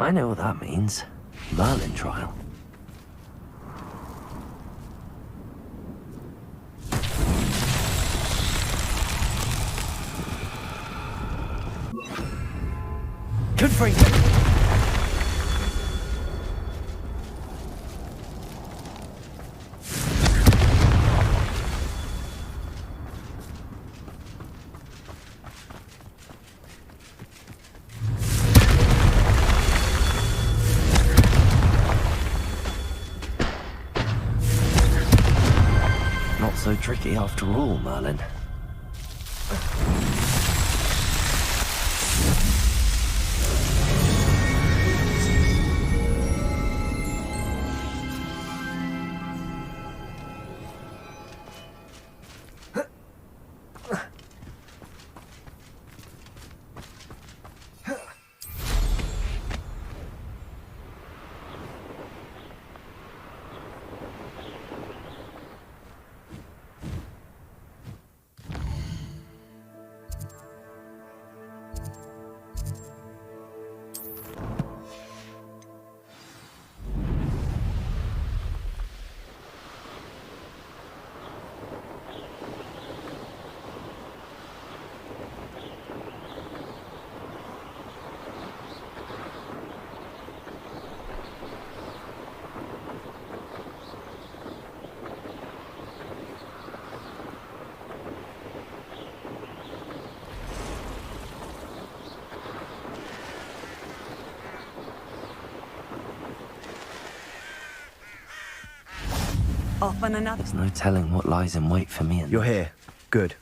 I know what that means. Merlin trial. Good for you. Not so tricky after all, Merlin. Off on another. There's no telling what lies in wait for me. You're here. Good.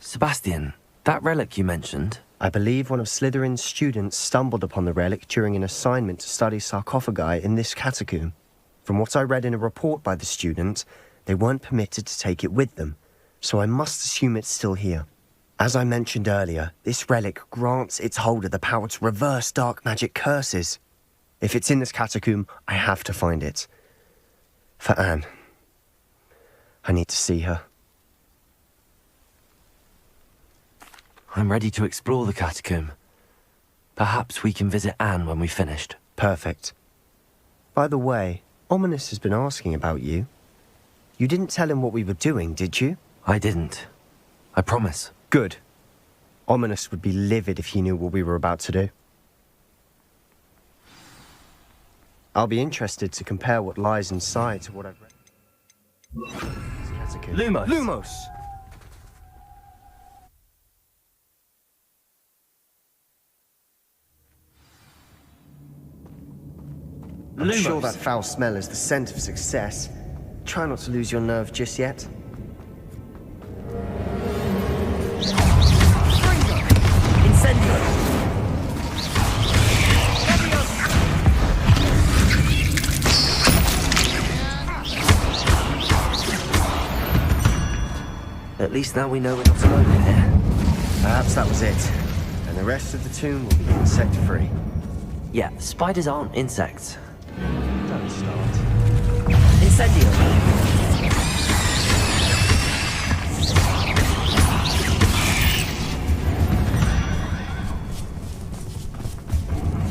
Sebastian, that relic you mentioned. I believe one of Slytherin's students stumbled upon the relic during an assignment to study sarcophagi in this catacomb. From what I read in a report by the student, they weren't permitted to take it with them, so I must assume it's still here. As I mentioned earlier, this relic grants its holder the power to reverse dark magic curses. If it's in this catacomb, I have to find it. For Anne. I need to see her. I'm ready to explore the catacomb. Perhaps we can visit Anne when we've finished. Perfect. By the way, Ominous has been asking about you. You didn't tell him what we were doing, did you? I didn't. I promise. Good. Ominous would be livid if he knew what we were about to do. I'll be interested to compare what lies inside to what I've read. Lumos! Lumos! I'm sure that foul smell is the scent of success. Try not to lose your nerve just yet. At least now we know we're not alone in here. Perhaps that was it. And the rest of the tomb will be insect-free. Yeah, spiders aren't insects. Don't start. Incendio!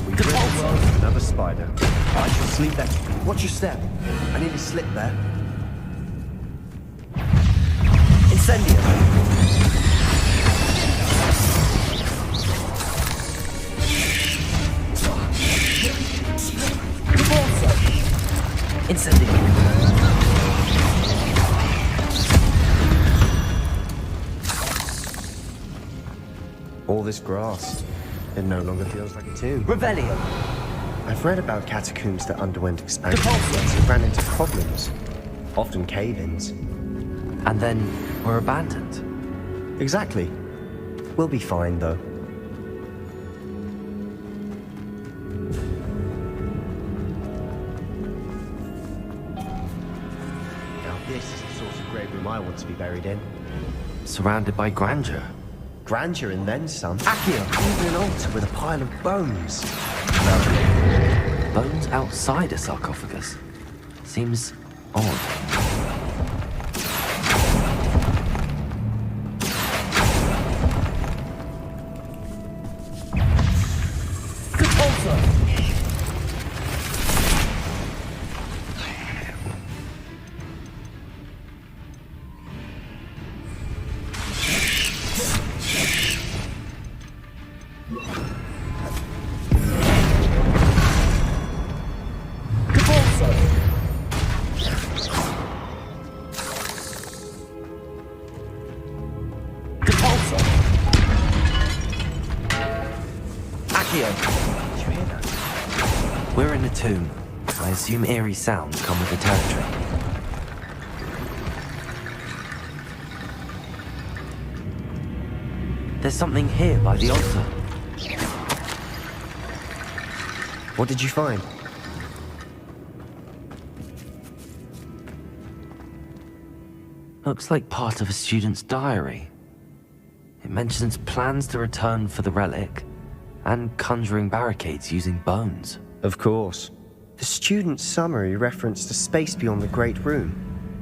We could well another spider. I shall sleep there. Watch your step. I nearly slipped there. Incendio! Incendio! All this grass. It no longer feels like a tomb. Revelio! I've read about catacombs that underwent expansion and ran into problems. Often cave-ins. And then we're abandoned. Exactly. We'll be fine, though. Now this is the sort of grave room I want to be buried in. Surrounded by grandeur. Grandeur and then some. Accio! Even an altar with a pile of bones. Bones outside a sarcophagus. Seems odd. Did you hear that? We're in a tomb. I assume eerie sounds come with the territory. There's something here by the altar. What did you find? Looks like part of a student's diary. It mentions plans to return for the relic and conjuring barricades using bones. Of course. The student's summary referenced a space beyond the Great Room,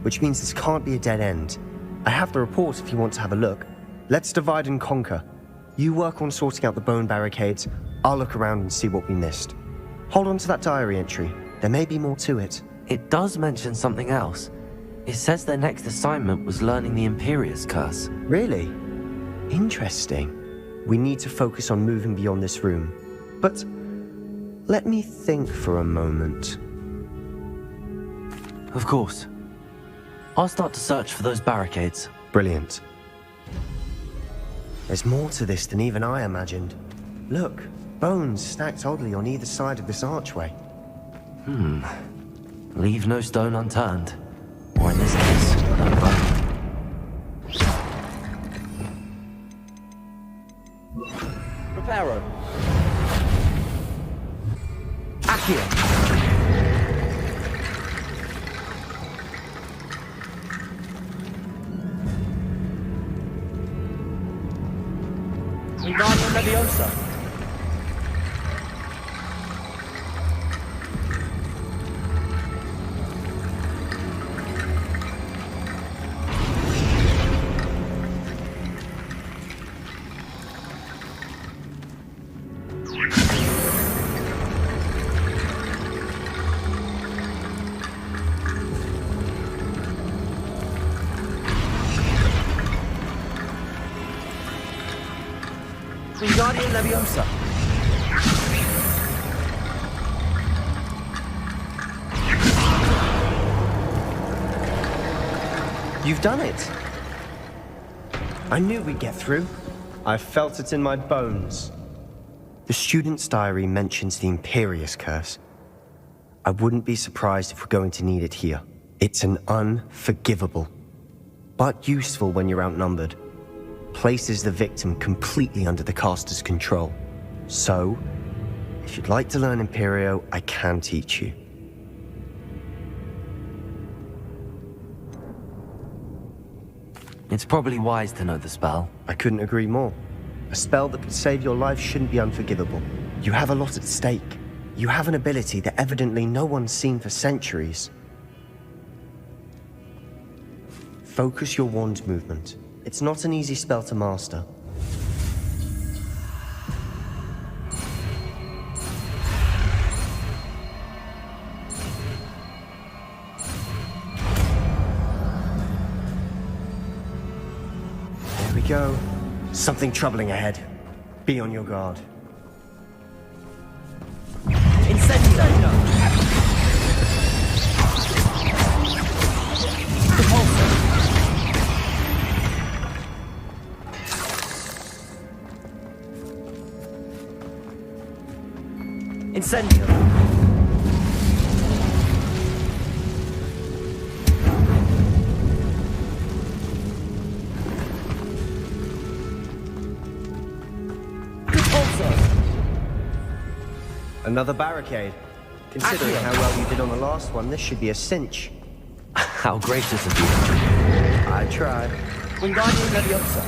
which means this can't be a dead end. I have the report if you want to have a look. Let's divide and conquer. You work on sorting out the bone barricades. I'll look around and see what we missed. Hold on to that diary entry. There may be more to it. It does mention something else. It says their next assignment was learning the Imperius Curse. Really? Interesting. We need to focus on moving beyond this room. But let me think for a moment. Of course. I'll start to search for those barricades. Brilliant. There's more to this than even I imagined. Look, bones stacked oddly on either side of this archway. Leave no stone unturned. Or in this case, no bone. Reparo. Accio! Wingardium Leviosa. Wingardium Leviosa. You've done it! I knew we'd get through. I felt it in my bones. The student's diary mentions the Imperius Curse. I wouldn't be surprised if we're going to need it here. It's an unforgivable, but useful when you're outnumbered. Places the victim completely under the caster's control. So, if you'd like to learn Imperio, I can teach you. It's probably wise to know the spell. I couldn't agree more. A spell that could save your life shouldn't be unforgivable. You have a lot at stake. You have an ability that evidently no one's seen for centuries. Focus your wand movement. It's not an easy spell to master. There we go. Something troubling ahead. Be on your guard. Incendio. Repulsor. Incendio. Repulsor. Another barricade. Considering how well you did on the last one, this should be a cinch. How gracious of you. I tried. Wingardium Leviosa.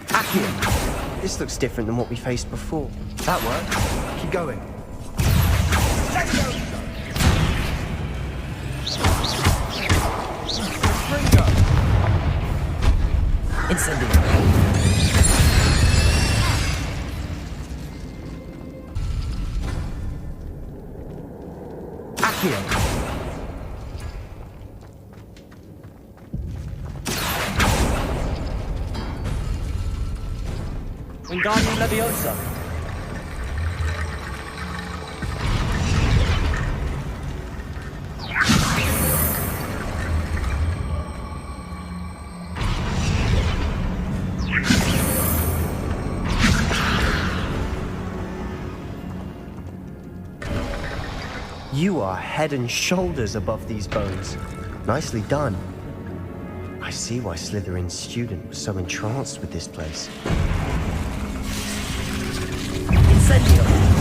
Accio! This looks different than what we faced before. That worked. Keep going. Incendio. Accio! Wingardium Leviosa. You are head and shoulders above these bones. Nicely done. I see why Slytherin's student was so entranced with this place. Incendio!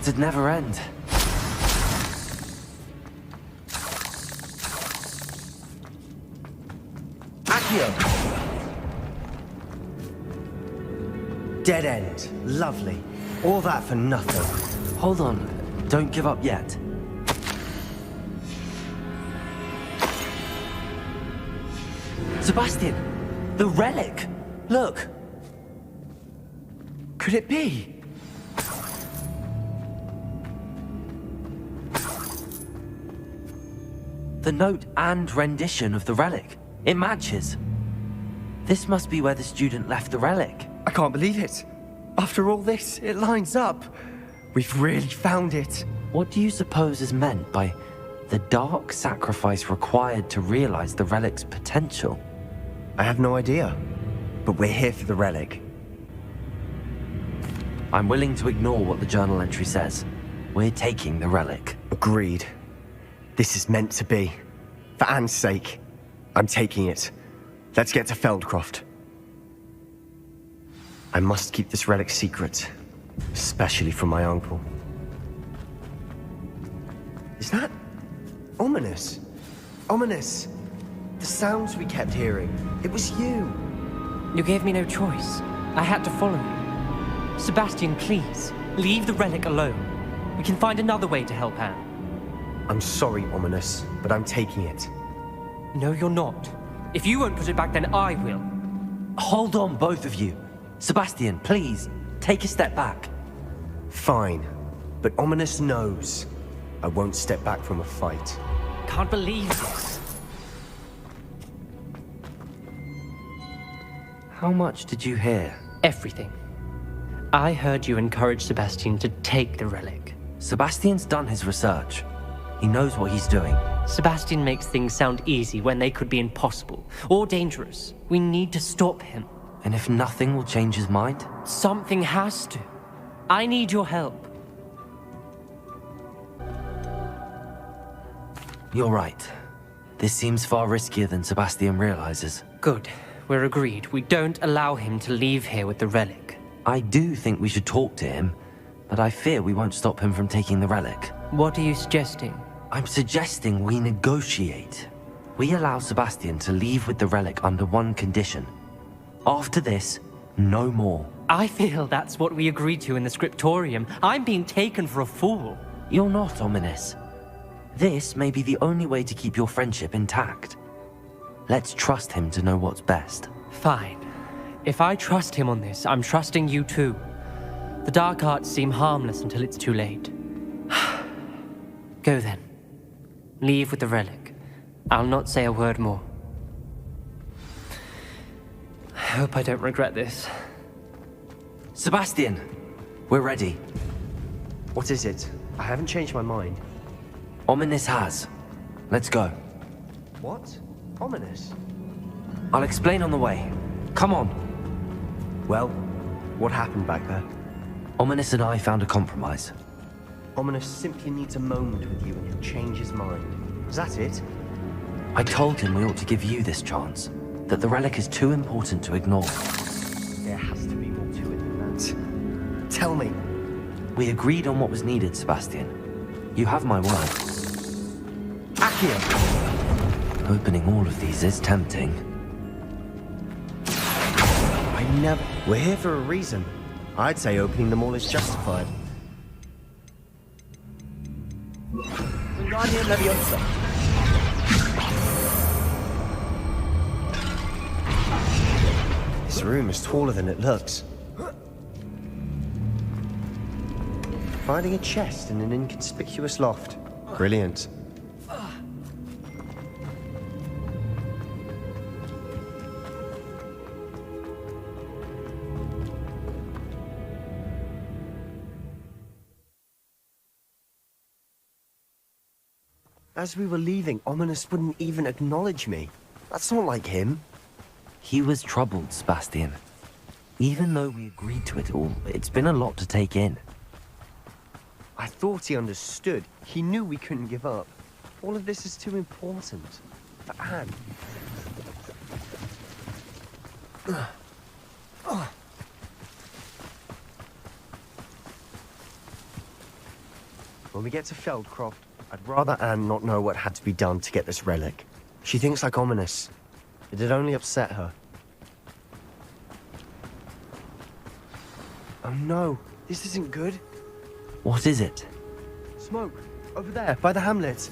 It'd never end. Accio! Dead end. Lovely. All that for nothing. Hold on. Don't give up yet. Sebastian! The relic! Look! Could it be? The note and rendition of the relic. It matches. This must be where the student left the relic. I can't believe it. After all this, it lines up. We've really found it. What do you suppose is meant by the dark sacrifice required to realize the relic's potential? I have no idea. But we're here for the relic. I'm willing to ignore what the journal entry says. We're taking the relic. Agreed. This is meant to be. For Anne's sake, I'm taking it. Let's get to Feldcroft. I must keep this relic secret, especially from my uncle. Is that ominous? Ominous. The sounds we kept hearing. It was you. You gave me no choice. I had to follow you. Sebastian, please, leave the relic alone. We can find another way to help Anne. I'm sorry, Ominous, but I'm taking it. No, you're not. If you won't put it back, then I will. Hold on, both of you. Sebastian, please, take a step back. Fine, but Ominous knows I won't step back from a fight. Can't believe this. How much did you hear? Everything. I heard you encourage Sebastian to take the relic. Sebastian's done his research. He knows what he's doing. Sebastian makes things sound easy when they could be impossible or dangerous. We need to stop him. And if nothing will change his mind? Something has to. I need your help. You're right. This seems far riskier than Sebastian realizes. Good. We're agreed. We don't allow him to leave here with the relic. I do think we should talk to him, but I fear we won't stop him from taking the relic. What are you suggesting? I'm suggesting we negotiate. We allow Sebastian to leave with the relic under one condition. After this, no more. I feel that's what we agreed to in the scriptorium. I'm being taken for a fool. You're not, Ominous. This may be the only way to keep your friendship intact. Let's trust him to know what's best. Fine. If I trust him on this, I'm trusting you too. The dark arts seem harmless until it's too late. Go then. Leave with the relic. I'll not say a word more. I hope I don't regret this. Sebastian, we're ready. What is it? I haven't changed my mind. Ominous has. Let's go. What? Ominous? I'll explain on the way. Come on. Well, what happened back there? Ominous and I found a compromise. Ominous simply needs a moment with you and he'll change his mind. Is that it? I told him we ought to give you this chance, that the relic is too important to ignore. There has to be more to it than that. Tell me. We agreed on what was needed, Sebastian. You have my word. Accio! Opening all of these is tempting. I never... We're here for a reason. I'd say opening them all is justified. Wingardium Leviosa. This room is taller than it looks. Finding a chest in an inconspicuous loft. Brilliant. As we were leaving, Ominous wouldn't even acknowledge me. That's not like him. He was troubled, Sebastian. Even though we agreed to it all, it's been a lot to take in. I thought he understood. He knew we couldn't give up. All of this is too important. For Anne. When we get to Feldcroft, I'd rather Anne not know what had to be done to get this relic. She thinks like Ominous. It'd only upset her. Oh no, this isn't good. What is it? Smoke, over there, by the hamlet.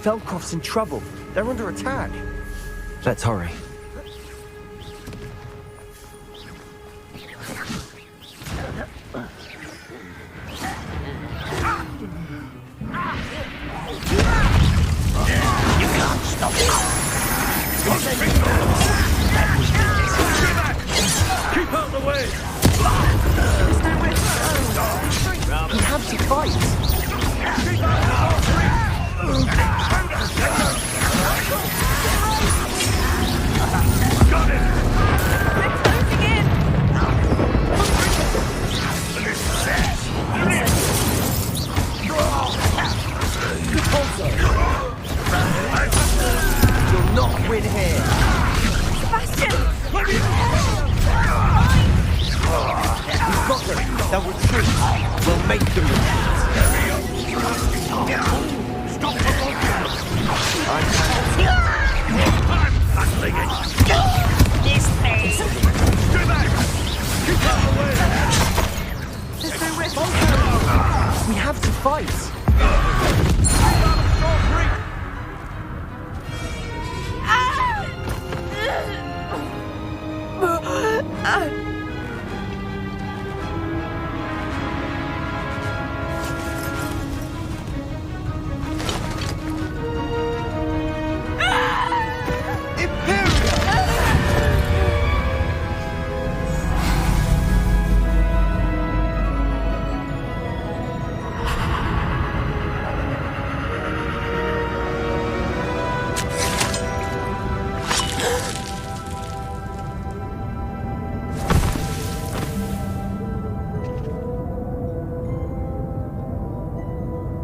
Feldcroft's in trouble. They're under attack. Let's hurry. Keep out the way! We have to fight. Got it! They're closing in! You'll not win here. Sebastian! We've got them. They'll retreat. We'll make them retreat. Stop I'm handling it! This place! Stay back! Keep out the way! There's no risk. We have to fight.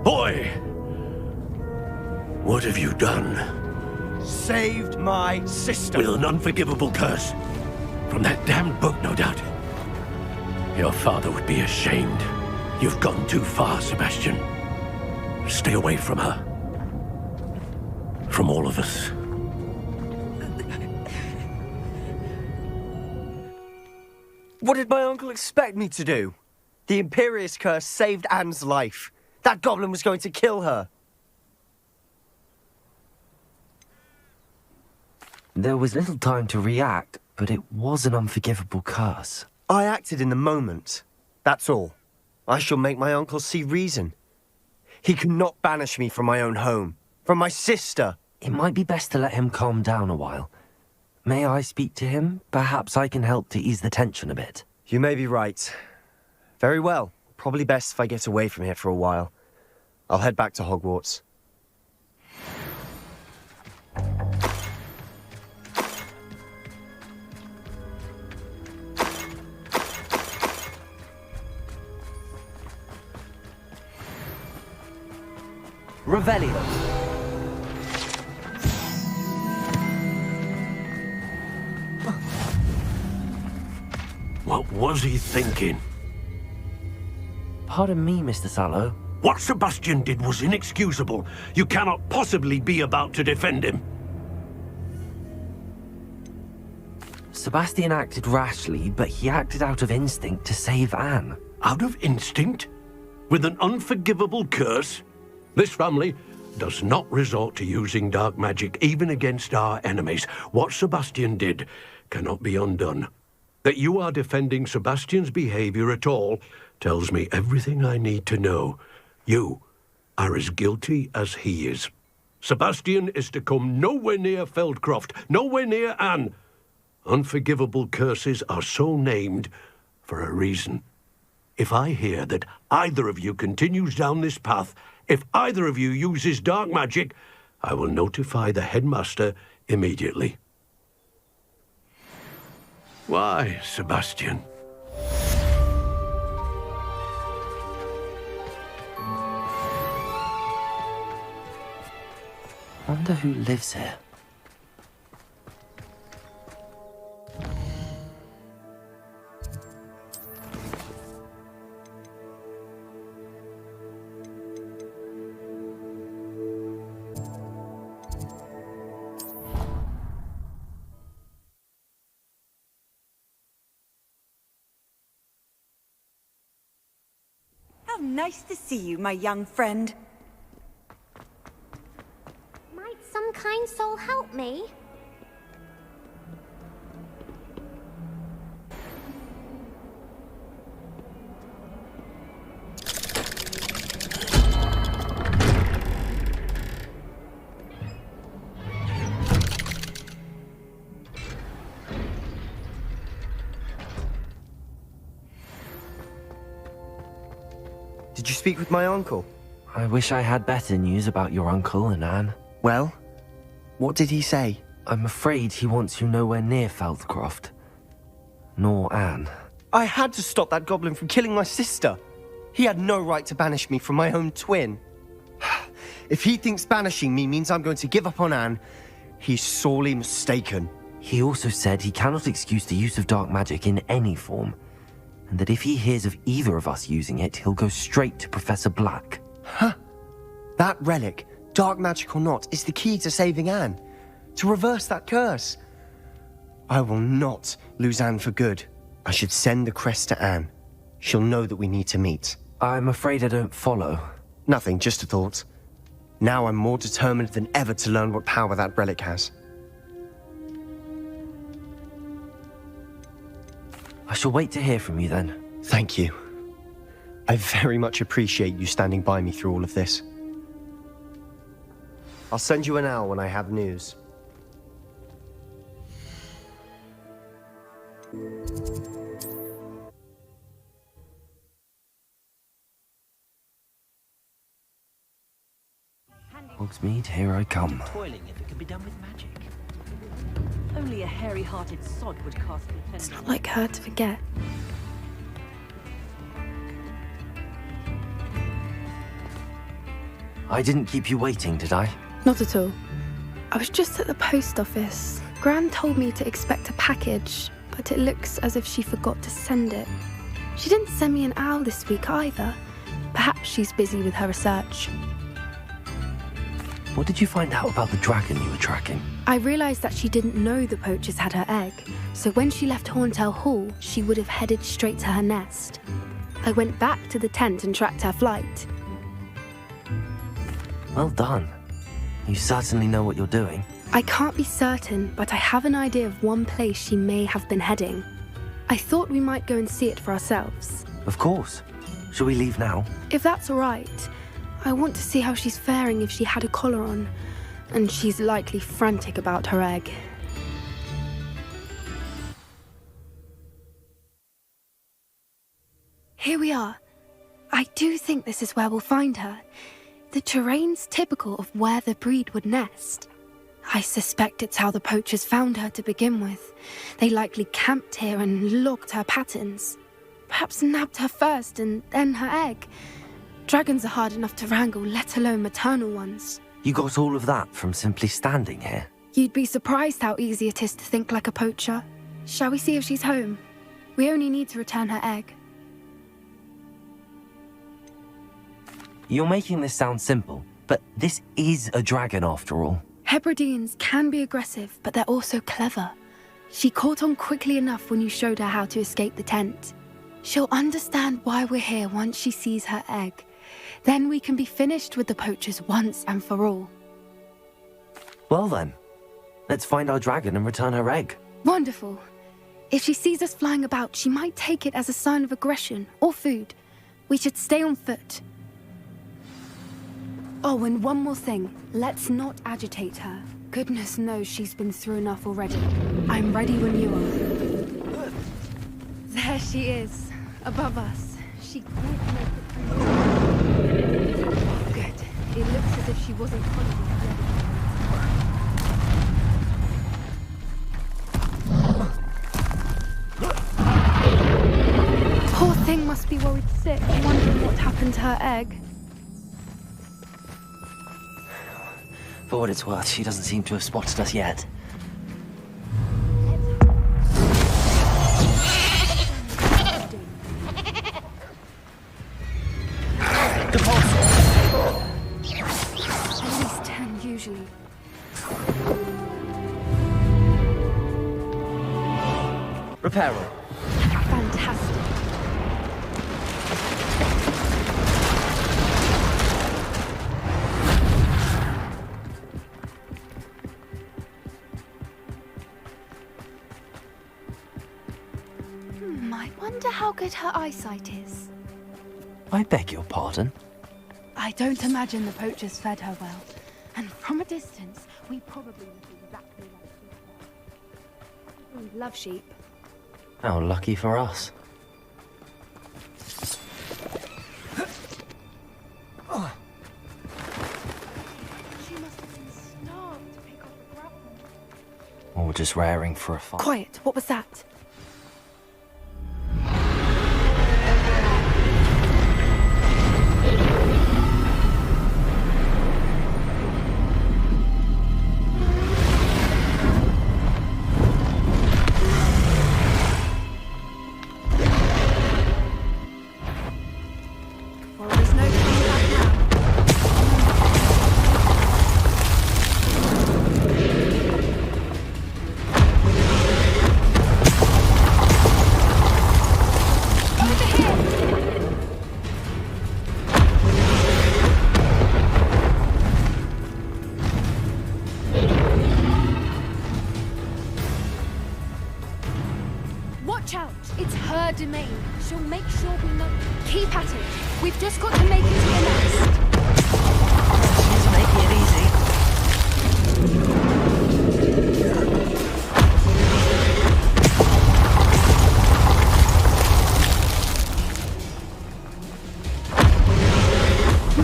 Boy! What have you done? Saved my sister. With an unforgivable curse. From that damned book, no doubt. Your father would be ashamed. You've gone too far, Sebastian. Stay away from her. From all of us. What did my uncle expect me to do? The Imperious curse saved Anne's life. That goblin was going to kill her. There was little time to react, but it was an unforgivable curse. I acted in the moment. That's all. I shall make my uncle see reason. He cannot banish me from my own home, from my sister. It might be best to let him calm down a while. May I speak to him? Perhaps I can help to ease the tension a bit. You may be right. Very well. Probably best if I get away from here for a while. I'll head back to Hogwarts. Revelio. What was he thinking? Pardon me, Mr. Sallow. What Sebastian did was inexcusable. You cannot possibly be about to defend him. Sebastian acted rashly, but he acted out of instinct to save Anne. Out of instinct? With an unforgivable curse? This family does not resort to using dark magic even against our enemies. What Sebastian did cannot be undone. That you are defending Sebastian's behavior at all tells me everything I need to know. You are as guilty as he is. Sebastian is to come nowhere near Feldcroft, nowhere near Anne. Unforgivable curses are so named for a reason. If I hear that either of you continues down this path, if either of you uses dark magic, I will notify the headmaster immediately. Why, Sebastian? Wonder who lives here. How nice to see you, my young friend. Might some kind soul help me? Did you speak with my uncle? I wish I had better news about your uncle and Anne. Well, what did he say? I'm afraid he wants you nowhere near Feldcroft. Nor Anne. I had to stop that goblin from killing my sister. He had no right to banish me from my own twin. If he thinks banishing me means I'm going to give up on Anne, he's sorely mistaken. He also said he cannot excuse the use of dark magic in any form, and that if he hears of either of us using it, he'll go straight to Professor Black. Huh? That relic, dark magic or not, is the key to saving Anne. To reverse that curse. I will not lose Anne for good. I should send the crest to Anne. She'll know that we need to meet. I'm afraid I don't follow. Nothing, just a thought. Now I'm more determined than ever to learn what power that relic has. I shall wait to hear from you then. Thank you. I very much appreciate you standing by me through all of this. I'll send you an owl when I have news. Hogsmeade, here I come. Toiling if it can be done with magic. Only a hairy-hearted sod would cast the It's attention. not like her to forget. I didn't keep you waiting, did I? Not at all. I was just at the post office. Gran told me to expect a package, but it looks as if she forgot to send it. She didn't send me an owl this week either. Perhaps she's busy with her research. What did you find out about the dragon you were tracking? I realised that she didn't know the poachers had her egg, so when she left Horntail Hall, she would have headed straight to her nest. I went back to the tent and tracked her flight. Well done. You certainly know what you're doing. I can't be certain, but I have an idea of one place she may have been heading. I thought we might go and see it for ourselves. Of course. Shall we leave now? If that's all right, I want to see how she's faring if she had a collar on, and she's likely frantic about her egg. Here we are. I do think this is where we'll find her. The terrain's typical of where the breed would nest. I suspect it's how the poachers found her to begin with. They likely camped here and logged her patterns. Perhaps nabbed her first and then her egg. Dragons are hard enough to wrangle, let alone maternal ones. You got all of that from simply standing here? You'd be surprised how easy it is to think like a poacher. Shall we see if she's home? We only need to return her egg. You're making this sound simple, but this is a dragon after all. Hebrideans can be aggressive, but they're also clever. She caught on quickly enough when you showed her how to escape the tent. She'll understand why we're here once she sees her egg. Then we can be finished with the poachers once and for all. Well then, let's find our dragon and return her egg. Wonderful. If she sees us flying about, she might take it as a sign of aggression or food. We should stay on foot. Oh, and one more thing. Let's not agitate her. Goodness knows she's been through enough already. I'm ready when you are. There she is, above us. She did make it through. Good. It looks as if she wasn't following the other. Poor thing must be worried sick, wondering what happened to her egg. For what it's worth, she doesn't seem to have spotted us yet. The parcel! At least 10 usually. Repairer. Fantastic. I wonder how good her eyesight is. I beg your pardon? I don't imagine the poachers fed her well. And from a distance, we probably look exactly like sheep. We love sheep. How lucky for us. She must have been starved to pick up the grapple. Or just raring for a fight. Quiet, what was that? Well, there's no coming back now. Over here! Watch out! It's her domain. She'll make sure we know. Keep at it. We've just got to make it to the nest. She's making it easy.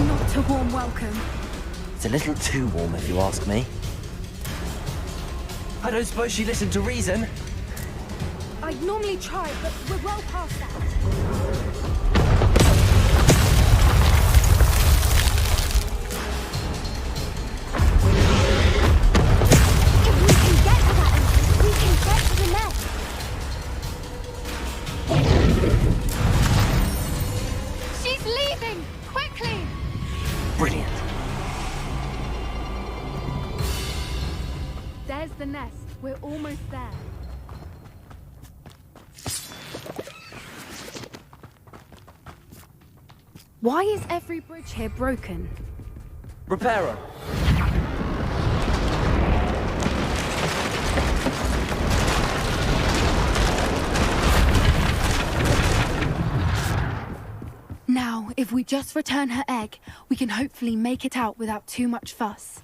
Not a warm welcome. It's a little too warm, if you ask me. I don't suppose she listened to reason. I'd normally try, but we're well past that. If we can get to that entrance, we can get to the nest. She's leaving! Quickly! Brilliant. There's the nest. We're almost there. Why is every bridge here broken? Repairer. Now, if we just return her egg, we can hopefully make it out without too much fuss.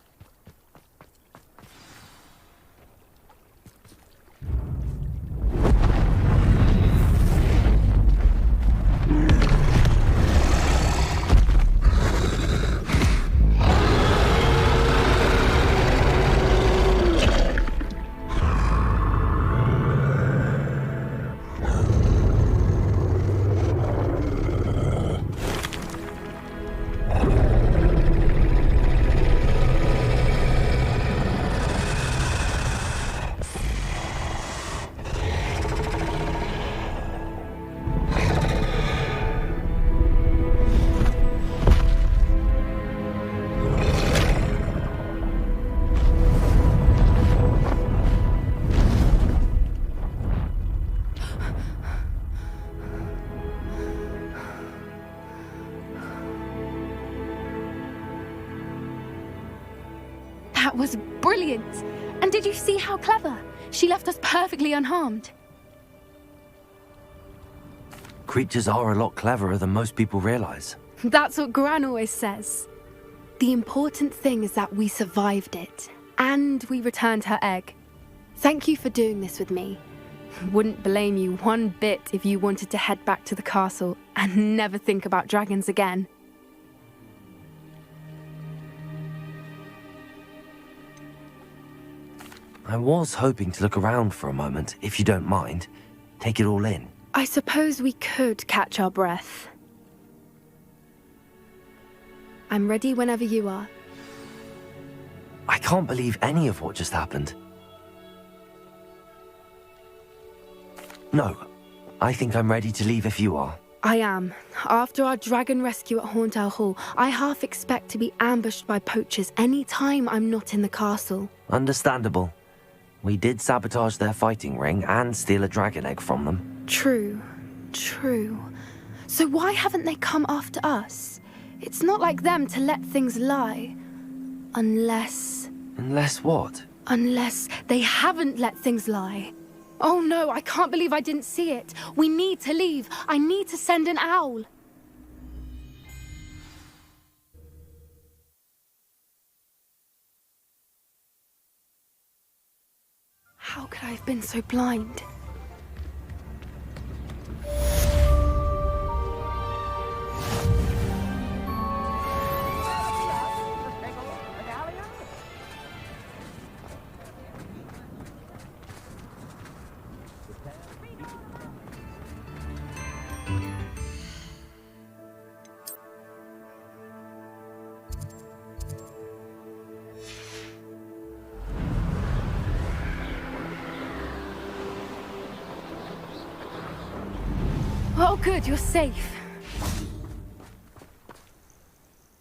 That was brilliant. And did you see how clever? She left us perfectly unharmed. Creatures are a lot cleverer than most people realize. That's what Gran always says. The important thing is that we survived it, and we returned her egg. Thank you for doing this with me. Wouldn't blame you one bit if you wanted to head back to the castle and never think about dragons again. I was hoping to look around for a moment, if you don't mind. Take it all in. I suppose we could catch our breath. I'm ready whenever you are. I can't believe any of what just happened. No, I think I'm ready to leave if you are. I am. After our dragon rescue at Hauntel Hall, I half expect to be ambushed by poachers any time I'm not in the castle. Understandable. We did sabotage their fighting ring and steal a dragon egg from them. True. So why haven't they come after us? It's not like them to let things lie. Unless what? Unless they haven't let things lie. Oh no, I can't believe I didn't see it. We need to leave. I need to send an owl. How could I have been so blind? Oh, good, you're safe.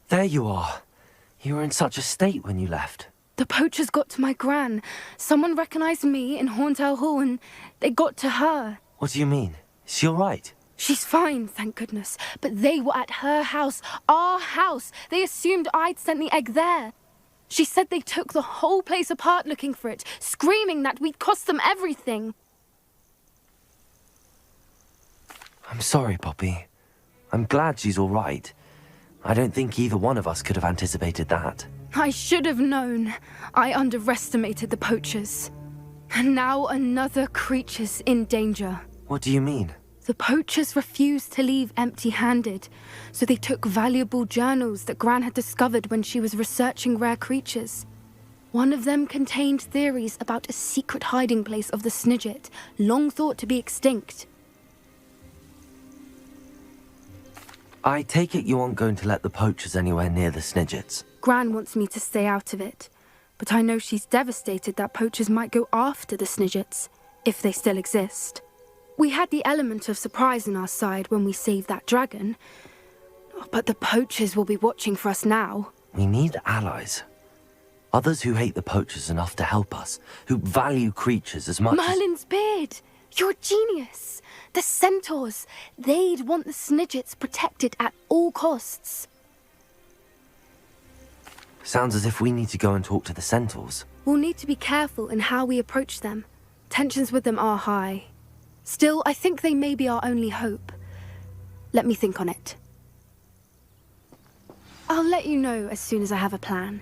There you are. You were in such a state when you left. The poachers got to my gran. Someone recognized me in Hauntel Hall and they got to her. What do you mean? Is she all right? She's fine, thank goodness. But they were at her house, our house. They assumed I'd sent the egg there. She said they took the whole place apart looking for it, screaming that we'd cost them everything. I'm sorry, Poppy. I'm glad she's all right. I don't think either one of us could have anticipated that. I should have known. I underestimated the poachers. And now another creature's in danger. What do you mean? The poachers refused to leave empty-handed, so they took valuable journals that Gran had discovered when she was researching rare creatures. One of them contained theories about a secret hiding place of the Snidget, long thought to be extinct. I take it you aren't going to let the poachers anywhere near the Snidgets. Gran wants me to stay out of it, but I know she's devastated that poachers might go after the Snidgets, if they still exist. We had the element of surprise on our side when we saved that dragon, but the poachers will be watching for us now. We need allies. Others who hate the poachers enough to help us, who value creatures as much Merlin's beard! You're a genius! The centaurs! They'd want the Snidgets protected at all costs. Sounds as if we need to go and talk to the centaurs. We'll need to be careful in how we approach them. Tensions with them are high. Still, I think they may be our only hope. Let me think on it. I'll let you know as soon as I have a plan.